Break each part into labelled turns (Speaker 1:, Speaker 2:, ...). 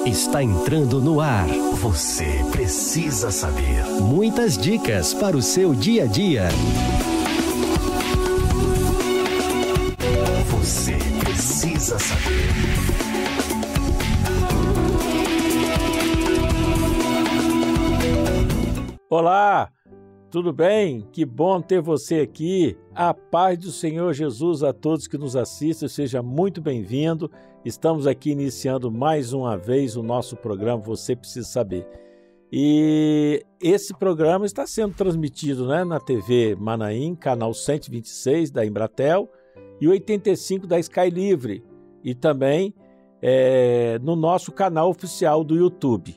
Speaker 1: Está entrando no ar. Você precisa saber. Muitas dicas para o seu dia a dia. Você precisa saber.
Speaker 2: Olá, tudo bem? Que bom ter você aqui. A paz do Senhor Jesus a todos que nos assistem, seja muito bem-vindo. Estamos aqui iniciando mais uma vez o nosso programa Você Precisa Saber. E esse programa está sendo transmitido, na TV Manaim, canal 126 da Embratel e 85 da Sky Livre. E também no nosso canal oficial do YouTube.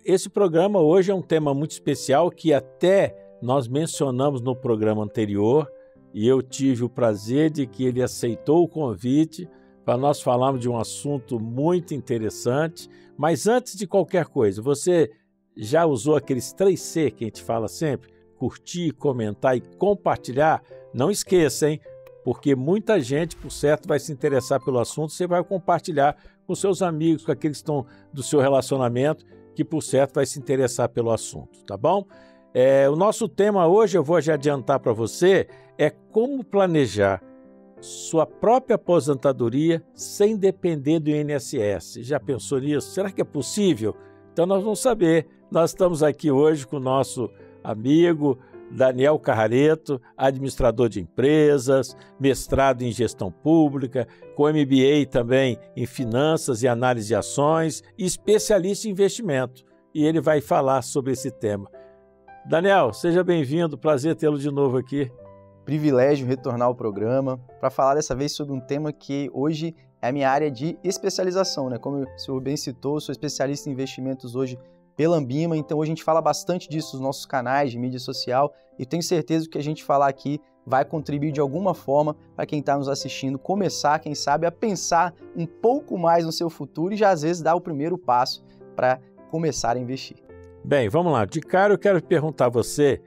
Speaker 2: Esse programa hoje é um tema muito especial que até nós mencionamos no programa anterior e eu tive o prazer de que ele aceitou o convite para nós falarmos de um assunto muito interessante. Mas antes de qualquer coisa, você já usou aqueles 3C que a gente fala sempre? Curtir, comentar e compartilhar? Não esqueça, hein? Porque muita gente, por certo, vai se interessar pelo assunto. Você vai compartilhar com seus amigos, com aqueles que estão do seu relacionamento, que por certo vai se interessar pelo assunto, tá bom? O nosso tema hoje, eu vou já adiantar para você, é como planejar sua própria aposentadoria sem depender do INSS. Já pensou nisso? Será que é possível? Então nós vamos saber. Nós estamos aqui hoje com o nosso amigo Daniel Carrareto, administrador de empresas, mestrado em gestão pública, com MBA também em finanças e análise de ações, e especialista em investimento. E ele vai falar sobre esse tema. Daniel, seja bem-vindo, prazer tê-lo de novo aqui.
Speaker 3: Privilégio retornar ao programa para falar dessa vez sobre um tema que hoje é a minha área de especialização, Como o senhor bem citou, sou especialista em investimentos hoje pela Ambima, então hoje a gente fala bastante disso nos nossos canais de mídia social e tenho certeza que o que a gente falar aqui vai contribuir de alguma forma para quem está nos assistindo começar, quem sabe, a pensar um pouco mais no seu futuro e já às vezes dar o primeiro passo para começar a investir.
Speaker 2: Bem, vamos lá. De cara eu quero perguntar a você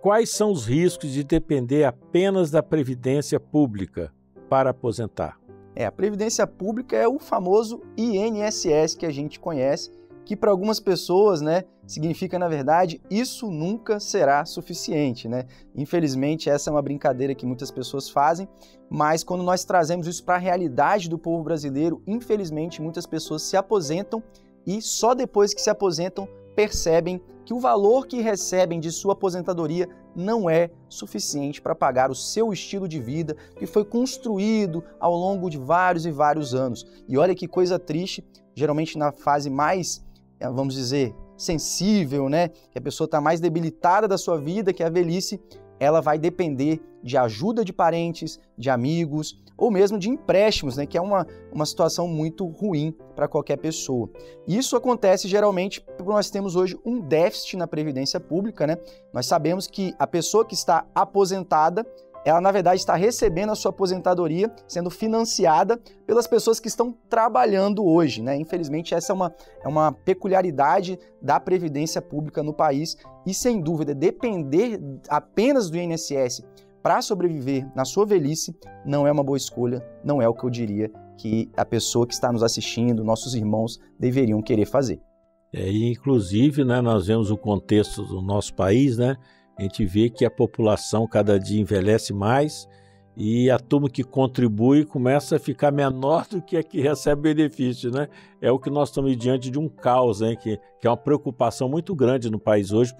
Speaker 2: quais são os riscos de depender apenas da Previdência Pública para aposentar?
Speaker 3: A Previdência Pública é o famoso INSS que a gente conhece, que para algumas pessoas, significa, na verdade, isso nunca será suficiente, Infelizmente, essa é uma brincadeira que muitas pessoas fazem, mas quando nós trazemos isso para a realidade do povo brasileiro, infelizmente, muitas pessoas se aposentam e só depois que se aposentam percebem que o valor que recebem de sua aposentadoria não é suficiente para pagar o seu estilo de vida que foi construído ao longo de vários e vários anos. E olha que coisa triste, geralmente na fase mais, vamos dizer, sensível, que a pessoa está mais debilitada da sua vida, que é a velhice, ela vai depender de ajuda de parentes, de amigos ou mesmo de empréstimos, que é uma situação muito ruim para qualquer pessoa. Isso acontece geralmente porque nós temos hoje um déficit na Previdência Pública, Nós sabemos que a pessoa que está aposentada, ela na verdade está recebendo a sua aposentadoria sendo financiada pelas pessoas que estão trabalhando hoje, Infelizmente essa é uma peculiaridade da Previdência Pública no país e sem dúvida depender apenas do INSS para sobreviver na sua velhice não é uma boa escolha, não é o que eu diria que a pessoa que está nos assistindo, nossos irmãos, deveriam querer fazer.
Speaker 2: Inclusive, nós vemos o contexto do nosso país, A gente vê que a população cada dia envelhece mais e a turma que contribui começa a ficar menor do que a que recebe benefício, É o que nós estamos diante de um caos, que é uma preocupação muito grande no país hoje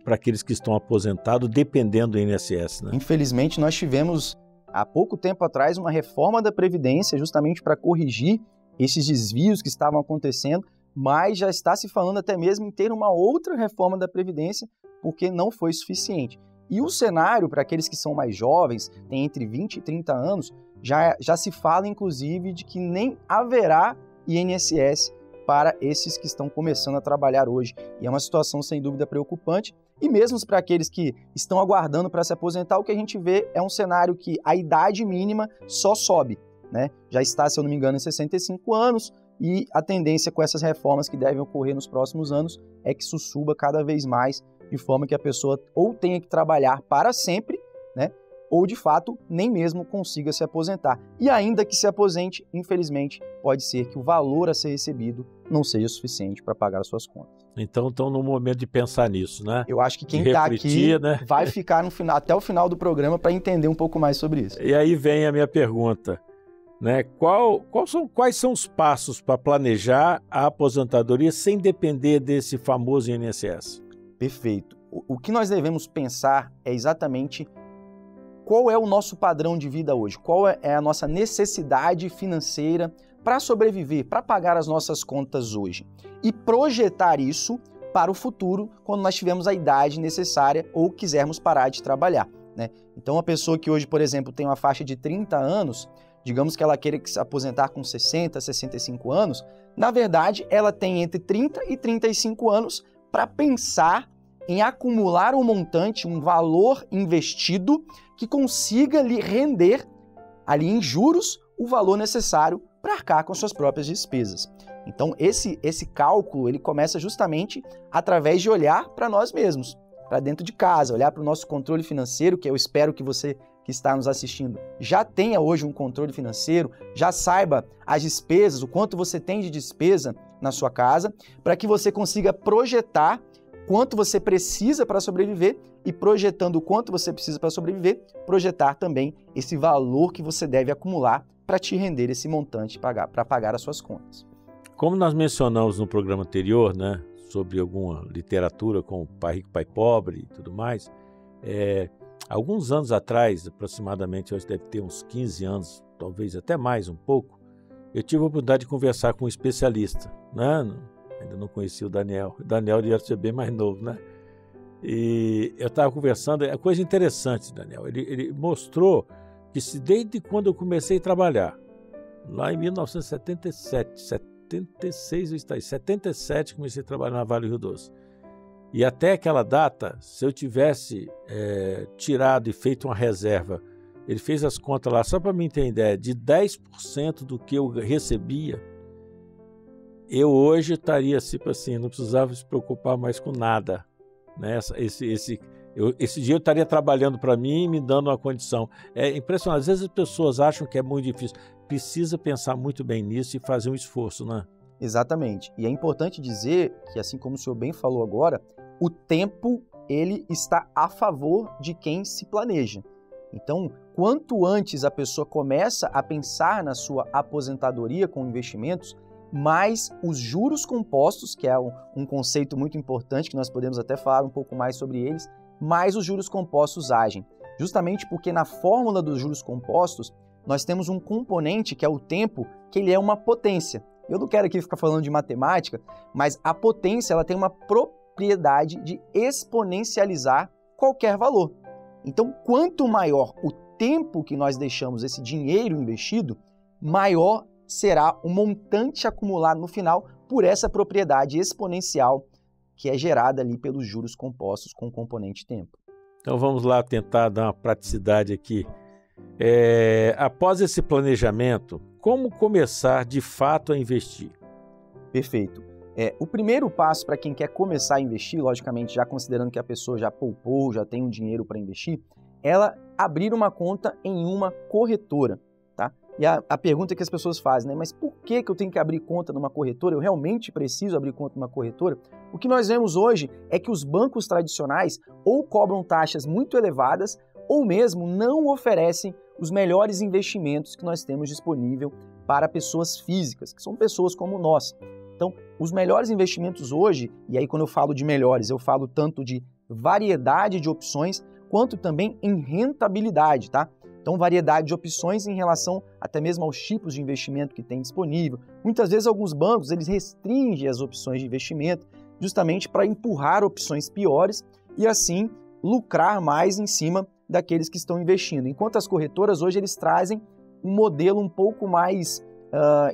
Speaker 2: para aqueles que estão aposentados dependendo do INSS,
Speaker 3: Infelizmente, nós tivemos há pouco tempo atrás uma reforma da Previdência justamente para corrigir esses desvios que estavam acontecendo, mas já está se falando até mesmo em ter uma outra reforma da Previdência porque não foi suficiente. E o cenário, para aqueles que são mais jovens, têm entre 20 e 30 anos, já se fala, inclusive, de que nem haverá INSS para esses que estão começando a trabalhar hoje. E é uma situação, sem dúvida, preocupante. E mesmo para aqueles que estão aguardando para se aposentar, o que a gente vê é um cenário que a idade mínima só sobe, Já está, se eu não me engano, em 65 anos, e a tendência com essas reformas que devem ocorrer nos próximos anos é que isso suba cada vez mais, de forma que a pessoa ou tenha que trabalhar para sempre, ou de fato nem mesmo consiga se aposentar. E ainda que se aposente, infelizmente, pode ser que o valor a ser recebido não seja suficiente para pagar as suas contas.
Speaker 2: Então estão no momento de pensar nisso, né?
Speaker 3: Eu acho que quem está aqui, né, vai ficar no final, até o final do programa para entender um pouco mais sobre isso.
Speaker 2: E aí vem a minha pergunta, né? Quais são os passos para planejar a aposentadoria sem depender desse famoso INSS?
Speaker 3: Perfeito. O que nós devemos pensar é exatamente qual é o nosso padrão de vida hoje, qual é a nossa necessidade financeira para sobreviver, para pagar as nossas contas hoje. E projetar isso para o futuro, quando nós tivermos a idade necessária ou quisermos parar de trabalhar, né? Então, uma pessoa que hoje, por exemplo, tem uma faixa de 30 anos, digamos que ela queira se aposentar com 60, 65 anos, na verdade, ela tem entre 30 e 35 anos para pensar em acumular um montante, um valor investido que consiga lhe render ali em juros o valor necessário para arcar com suas próprias despesas. Então esse cálculo ele começa justamente através de olhar para nós mesmos, para dentro de casa, olhar para o nosso controle financeiro, que eu espero que você que está nos assistindo já tenha hoje um controle financeiro, já saiba as despesas, o quanto você tem de despesa na sua casa, para que você consiga projetar quanto você precisa para sobreviver e, projetando o quanto você precisa para sobreviver, projetar também esse valor que você deve acumular para te render esse montante para pagar as suas contas.
Speaker 2: Como nós mencionamos no programa anterior, né, sobre alguma literatura como Pai Rico, Pai Pobre e tudo mais, alguns anos atrás, aproximadamente, hoje deve ter uns 15 anos, talvez até mais um pouco, eu tive a oportunidade de conversar com um especialista, né? Ainda não conhecia o Daniel. O Daniel devia ser bem mais novo, né? E eu estava conversando, é coisa interessante, Daniel. Ele mostrou que desde quando eu comecei a trabalhar, lá em 1977, 76 eu estou 77 comecei a trabalhar na Vale do Rio Doce. E até aquela data, se eu tivesse tirado e feito uma reserva, ele fez as contas lá, só para mim ter ideia, de 10% do que eu recebia, eu hoje estaria assim, não precisava se preocupar mais com nada, né? Esse dia eu estaria trabalhando para mim e me dando uma condição. É impressionante, às vezes as pessoas acham que é muito difícil, precisa pensar muito bem nisso e fazer um esforço, né?
Speaker 3: Exatamente, e é importante dizer que, assim como o senhor bem falou agora, o tempo ele está a favor de quem se planeja. Então, quanto antes a pessoa começa a pensar na sua aposentadoria com investimentos, mais os juros compostos, que é um conceito muito importante, que nós podemos até falar um pouco mais sobre eles, mais os juros compostos agem. Justamente porque na fórmula dos juros compostos, nós temos um componente, que é o tempo, que ele é uma potência. Eu não quero aqui ficar falando de matemática, mas a potência ela tem uma propriedade de exponencializar qualquer valor. Então, quanto maior o tempo que nós deixamos esse dinheiro investido, maior será o montante acumulado no final por essa propriedade exponencial que é gerada ali pelos juros compostos com o componente tempo.
Speaker 2: Então vamos lá tentar dar uma praticidade aqui. Após esse planejamento, como começar de fato a investir?
Speaker 3: Perfeito. O primeiro passo para quem quer começar a investir, logicamente já considerando que a pessoa já poupou, já tem um dinheiro para investir, ela abrir uma conta em uma corretora. Tá? E a pergunta que as pessoas fazem, né? Mas por que eu tenho que abrir conta numa corretora? Eu realmente preciso abrir conta numa corretora? O que nós vemos hoje é que os bancos tradicionais ou cobram taxas muito elevadas ou mesmo não oferecem os melhores investimentos que nós temos disponível para pessoas físicas, que são pessoas como nós. Então, os melhores investimentos hoje, e aí quando eu falo de melhores, eu falo tanto de variedade de opções, quanto também em rentabilidade, tá? Então, variedade de opções em relação até mesmo aos tipos de investimento que tem disponível. Muitas vezes, alguns bancos eles restringem as opções de investimento justamente para empurrar opções piores e, assim, lucrar mais em cima daqueles que estão investindo. Enquanto as corretoras, hoje, eles trazem um modelo um pouco mais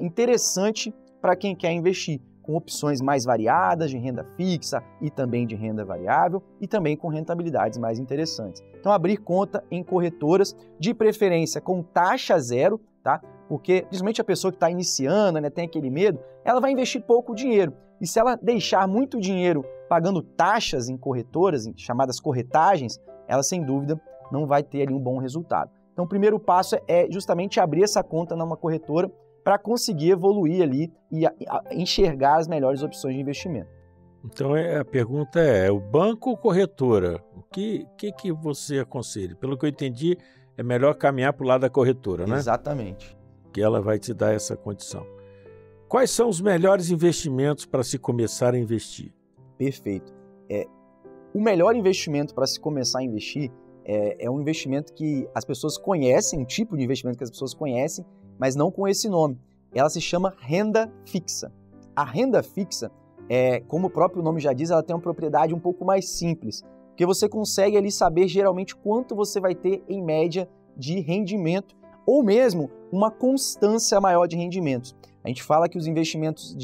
Speaker 3: interessante para quem quer investir, com opções mais variadas de renda fixa e também de renda variável e também com rentabilidades mais interessantes. Então, abrir conta em corretoras, de preferência com taxa zero, tá? Porque, principalmente a pessoa que está iniciando, né, tem aquele medo, ela vai investir pouco dinheiro. E se ela deixar muito dinheiro pagando taxas em corretoras, chamadas corretagens, ela, sem dúvida, não vai ter ali um bom resultado. Então, o primeiro passo é justamente abrir essa conta numa corretora para conseguir evoluir ali e enxergar as melhores opções de investimento.
Speaker 2: Então, a pergunta é, o banco ou corretora? O que você aconselha? Pelo que eu entendi, é melhor caminhar para o lado da corretora, né?
Speaker 3: Exatamente.
Speaker 2: Que ela vai te dar essa condição. Quais são os melhores investimentos para se começar a investir?
Speaker 3: Perfeito. O melhor investimento para se começar a investir é um investimento que as pessoas conhecem, um tipo de investimento que as pessoas conhecem, mas não com esse nome. Ela se chama renda fixa. A renda fixa, como o próprio nome já diz, ela tem uma propriedade um pouco mais simples, porque você consegue ali saber geralmente quanto você vai ter em média de rendimento, ou mesmo uma constância maior de rendimentos. A gente fala que os investimentos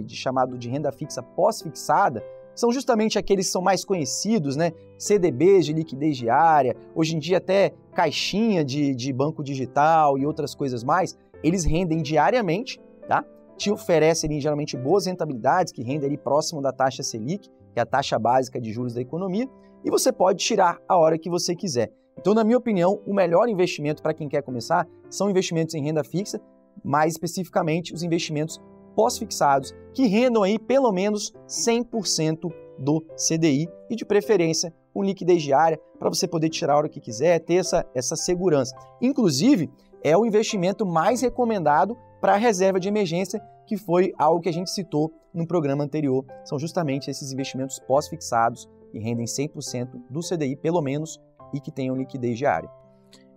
Speaker 3: chamado de renda fixa pós-fixada são justamente aqueles que são mais conhecidos, né? CDBs de liquidez diária, hoje em dia até caixinha de banco digital e outras coisas mais, eles rendem diariamente, tá? Te oferecem geralmente boas rentabilidades, que rendem ali próximo da taxa Selic, que é a taxa básica de juros da economia, e você pode tirar a hora que você quiser. Então, na minha opinião, o melhor investimento para quem quer começar são investimentos em renda fixa, mais especificamente os investimentos pós-fixados, que rendam aí pelo menos 100% do CDI e, de preferência, com liquidez diária, para você poder tirar a hora que quiser, ter essa segurança. Inclusive, é o investimento mais recomendado para a reserva de emergência, que foi algo que a gente citou no programa anterior. São justamente esses investimentos pós-fixados que rendem 100% do CDI, pelo menos, e que tenham liquidez diária.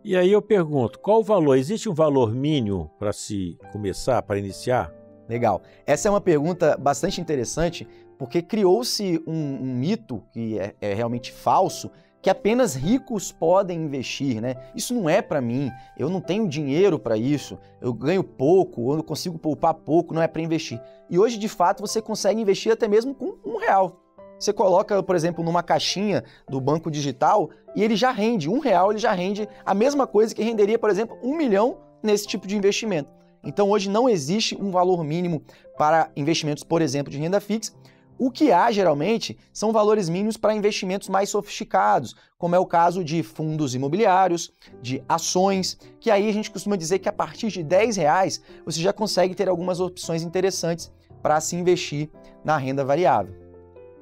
Speaker 2: E aí eu pergunto, qual o valor? Existe um valor mínimo para se começar, para iniciar?
Speaker 3: Legal. Essa é uma pergunta bastante interessante, porque criou-se um mito, que é realmente falso, que apenas ricos podem investir, né? Isso não é para mim, eu não tenho dinheiro para isso, eu ganho pouco, eu não consigo poupar pouco, não é para investir. E hoje, de fato, você consegue investir até mesmo com R$1. Você coloca, por exemplo, numa caixinha do banco digital e ele já rende, R$1 ele já rende a mesma coisa que renderia, por exemplo, 1 milhão nesse tipo de investimento. Então, hoje não existe um valor mínimo para investimentos, por exemplo, de renda fixa. O que há, geralmente, são valores mínimos para investimentos mais sofisticados, como é o caso de fundos imobiliários, de ações, que aí a gente costuma dizer que a partir de R$10 você já consegue ter algumas opções interessantes para se investir na renda variável.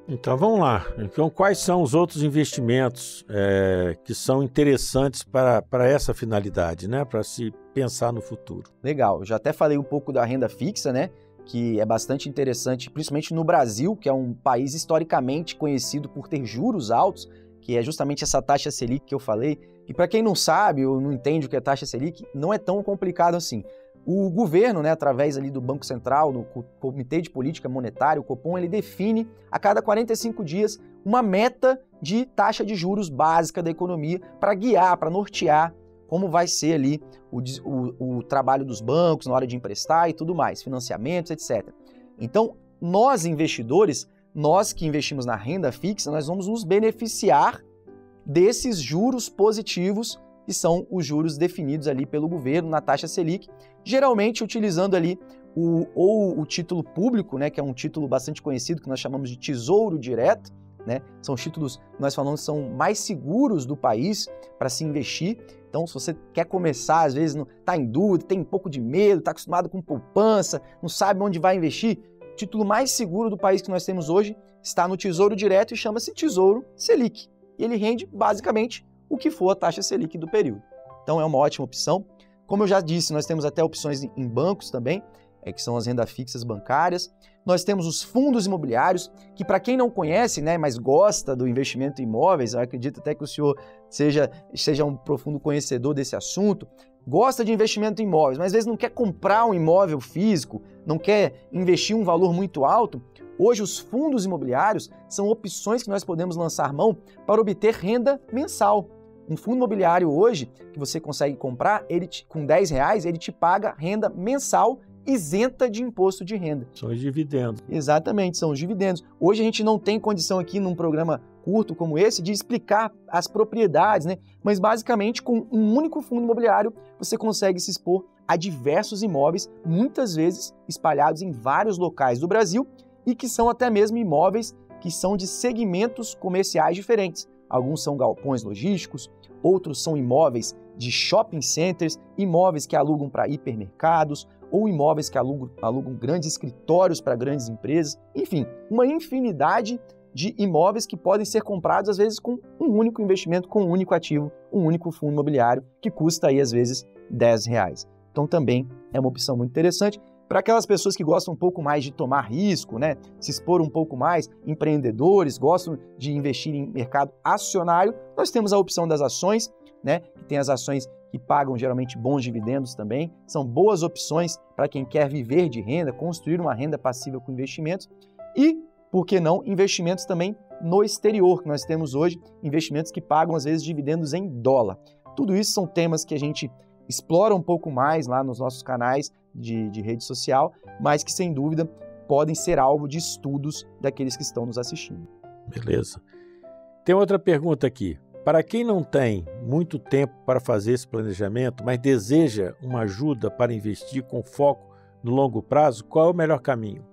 Speaker 2: Então vamos lá. Então, quais são os outros investimentos que são interessantes para essa finalidade, né? Para se pensar no futuro?
Speaker 3: Legal, eu já até falei um pouco da renda fixa, né? Que é bastante interessante, principalmente no Brasil, que é um país historicamente conhecido por ter juros altos, que é justamente essa taxa Selic que eu falei. E para quem não sabe ou não entende o que é taxa Selic, não é tão complicado assim. O governo, né, através ali do Banco Central, do Comitê de Política Monetária, o Copom, ele define a cada 45 dias uma meta de taxa de juros básica da economia para guiar, para nortear como vai ser ali o trabalho dos bancos na hora de emprestar e tudo mais, financiamentos, etc. Então, nós investidores, nós que investimos na renda fixa, nós vamos nos beneficiar desses juros positivos, que são os juros definidos ali pelo governo na taxa Selic, geralmente utilizando ali o título público, né, que é um título bastante conhecido, que nós chamamos de Tesouro Direto, né? São títulos que nós falamos que são mais seguros do país para se investir. Então, se você quer começar, às vezes está em dúvida, tem um pouco de medo, está acostumado com poupança, não sabe onde vai investir, o título mais seguro do país que nós temos hoje está no Tesouro Direto e chama-se Tesouro Selic. E ele rende basicamente o que for a taxa Selic do período. Então é uma ótima opção. Como eu já disse, nós temos até opções em bancos também, que são as rendas fixas bancárias. Nós temos os fundos imobiliários, que para quem não conhece, né, mas gosta do investimento em imóveis, eu acredito até que o senhor seja um profundo conhecedor desse assunto, gosta de investimento em imóveis, mas às vezes não quer comprar um imóvel físico, não quer investir um valor muito alto. Hoje, os fundos imobiliários são opções que nós podemos lançar mão para obter renda mensal. Um fundo imobiliário hoje, que você consegue comprar, com R$10, ele te paga renda mensal isenta de imposto de renda.
Speaker 2: São os dividendos.
Speaker 3: Exatamente, são os dividendos. Hoje a gente não tem condição aqui num programa curto como esse de explicar as propriedades, né? Mas basicamente com um único fundo imobiliário você consegue se expor a diversos imóveis, muitas vezes espalhados em vários locais do Brasil e que são até mesmo imóveis que são de segmentos comerciais diferentes. Alguns são galpões logísticos, outros são imóveis de shopping centers, imóveis que alugam para hipermercados ou imóveis que alugam grandes escritórios para grandes empresas. Enfim, uma infinidade de imóveis que podem ser comprados, às vezes, com um único investimento, com um único ativo, um único fundo imobiliário, que custa aí, às vezes, R$10. Então, também é uma opção muito interessante. Para aquelas pessoas que gostam um pouco mais de tomar risco, né, se expor um pouco mais, empreendedores, gostam de investir em mercado acionário, nós temos a opção das ações, né, que tem as ações que pagam geralmente bons dividendos também, são boas opções para quem quer viver de renda, construir uma renda passiva com investimentos e, por que não, investimentos também no exterior, que nós temos hoje, investimentos que pagam às vezes dividendos em dólar. Tudo isso são temas que a gente explora um pouco mais lá nos nossos canais de rede social, mas que sem dúvida podem ser alvo de estudos daqueles que estão nos assistindo.
Speaker 2: Beleza. Tem outra pergunta aqui. Para quem não tem muito tempo para fazer esse planejamento, mas deseja uma ajuda para investir com foco no longo prazo, qual é o melhor caminho?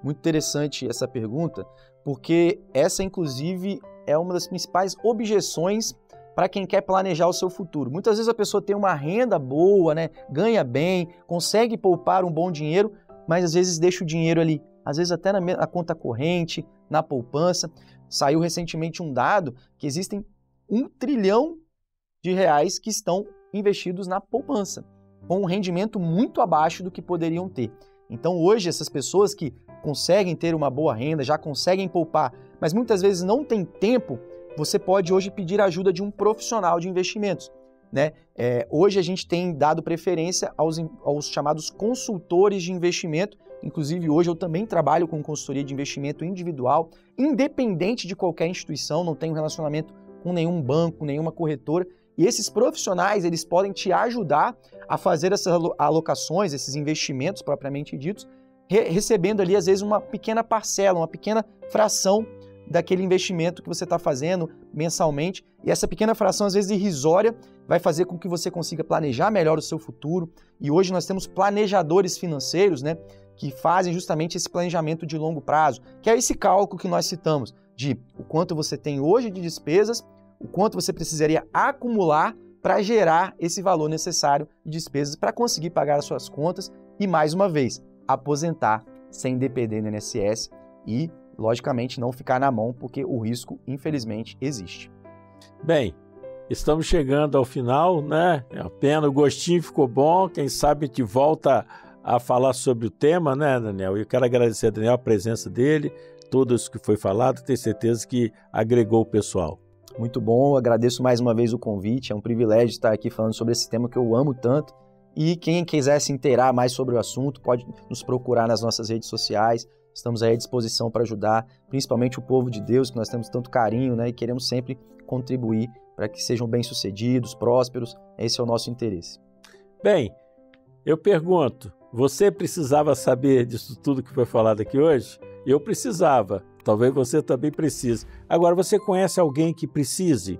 Speaker 3: Muito interessante essa pergunta, porque essa, inclusive, é uma das principais objeções para quem quer planejar o seu futuro. Muitas vezes a pessoa tem uma renda boa, né? Ganha bem, consegue poupar um bom dinheiro, mas às vezes deixa o dinheiro ali, às vezes até na conta corrente, na poupança. Saiu recentemente um dado que existem R$1 trilhão que estão investidos na poupança, com um rendimento muito abaixo do que poderiam ter. Então hoje essas pessoas que conseguem ter uma boa renda, já conseguem poupar, mas muitas vezes não têm tempo, você pode hoje pedir a ajuda de um profissional de investimentos, né? Hoje a gente tem dado preferência aos chamados consultores de investimento. Inclusive hoje eu também trabalho com consultoria de investimento individual, independente de qualquer instituição, não tenho relacionamento com nenhum banco, nenhuma corretora. E esses profissionais, eles podem te ajudar a fazer essas alocações, esses investimentos propriamente ditos, recebendo ali às vezes uma pequena parcela, uma pequena fração daquele investimento que você está fazendo mensalmente. E essa pequena fração, às vezes irrisória, vai fazer com que você consiga planejar melhor o seu futuro. E hoje nós temos planejadores financeiros, né, que fazem justamente esse planejamento de longo prazo, que é esse cálculo que nós citamos, de o quanto você tem hoje de despesas, o quanto você precisaria acumular para gerar esse valor necessário de despesas para conseguir pagar as suas contas e, mais uma vez, aposentar sem depender do INSS e, logicamente, não ficar na mão, porque o risco, infelizmente, existe.
Speaker 2: Bem, estamos chegando ao final, né? É a pena, o gostinho ficou bom, quem sabe a gente volta a falar sobre o tema, né, Daniel? Eu quero agradecer a Daniel a presença dele, tudo isso que foi falado, tenho certeza que agregou o pessoal.
Speaker 3: Muito bom, agradeço mais uma vez o convite, é um privilégio estar aqui falando sobre esse tema que eu amo tanto. E quem quiser se inteirar mais sobre o assunto, pode nos procurar nas nossas redes sociais. Estamos aí à disposição para ajudar, principalmente o povo de Deus, que nós temos tanto carinho, né? E queremos sempre contribuir para que sejam bem-sucedidos, prósperos. Esse é o nosso interesse.
Speaker 2: Bem, eu pergunto, você precisava saber disso tudo que foi falado aqui hoje? Eu precisava, talvez você também precise. Agora, você conhece alguém que precise?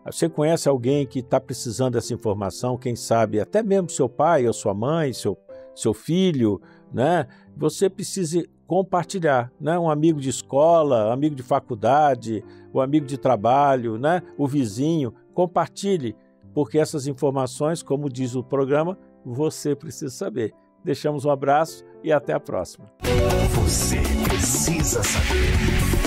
Speaker 2: Você conhece alguém que está precisando dessa informação, quem sabe até mesmo seu pai ou sua mãe, seu filho, né? Você precisa compartilhar, né? Um amigo de escola, amigo de faculdade, o amigo de trabalho, né? O vizinho, compartilhe, porque essas informações, como diz o programa, você precisa saber. Deixamos um abraço e até a próxima.
Speaker 1: Você precisa saber.